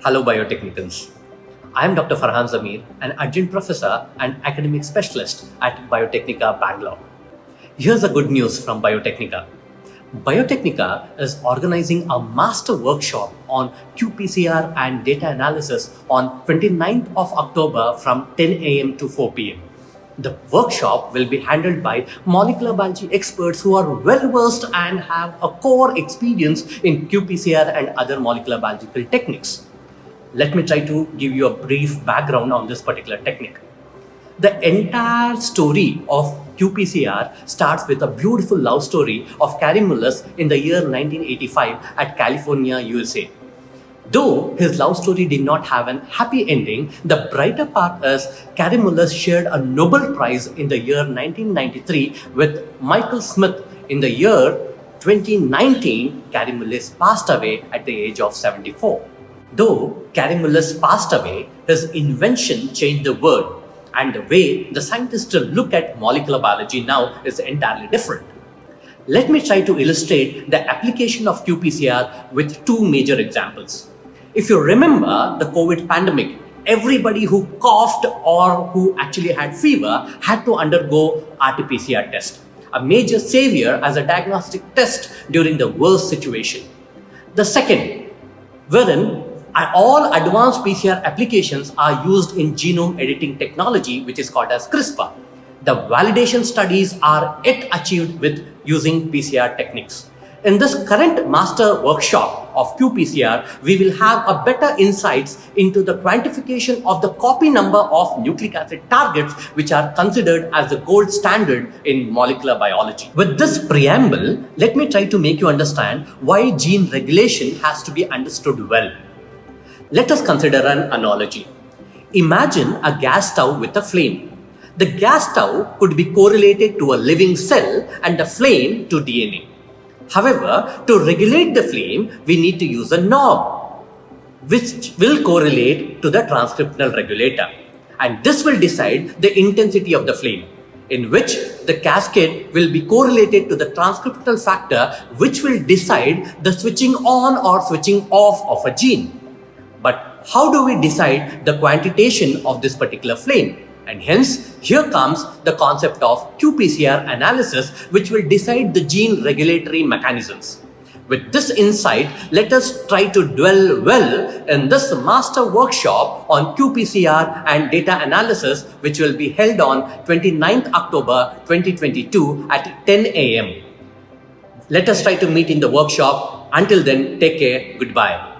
Hello Biotechnicans. I am Dr. Farhan Zamir, an adjunct professor and academic specialist at Biotecnika, Bangalore. Here's the good news from Biotecnika. Biotecnika is organizing a master workshop on qPCR and data analysis on 29th of October from 10 a.m. to 4 p.m. The workshop will be handled by molecular biology experts who are well versed and have a core experience in qPCR and other molecular biological techniques. Let me try to give you a brief background on this particular technique. The entire story of qPCR starts with a beautiful love story of Caramelus in the year 1985 at California, USA. Though his love story did not have an happy ending, the brighter part is Caramelus shared a Nobel Prize in the year 1993 with Michael Smith. In the year 2019, Caramelus passed away at the age of 74. Though Caramelus passed away, his invention changed the world, and the way the scientists look at molecular biology now is entirely different. Let me try to illustrate the application of qPCR with two major examples. If you remember the COVID pandemic, everybody who coughed or who actually had fever had to undergo RT-PCR test, a major savior as a diagnostic test during the worst situation. The second, wherein all advanced PCR applications are used in genome editing technology, which is called as CRISPR. The validation studies are yet achieved with using PCR techniques. In this current master workshop of qPCR, we will have a better insights into the quantification of the copy number of nucleic acid targets, which are considered as the gold standard in molecular biology. With this preamble, let me try to make you understand why gene regulation has to be understood well. Let us consider an analogy. Imagine a gas stove with a flame. The gas stove could be correlated to a living cell and the flame to DNA. However, to regulate the flame, we need to use a knob, which will correlate to the transcriptional regulator. And this will decide the intensity of the flame, in which the cascade will be correlated to the transcriptional factor, which will decide the switching on or switching off of a gene. But how do we decide the quantitation of this particular flame? And hence, here comes the concept of qPCR analysis, which will decide the gene regulatory mechanisms. With this insight, let us try to dwell well in this master workshop on qPCR and data analysis, which will be held on 29th October 2022 at 10 a.m. Let us try to meet in the workshop. Until then, take care. Goodbye.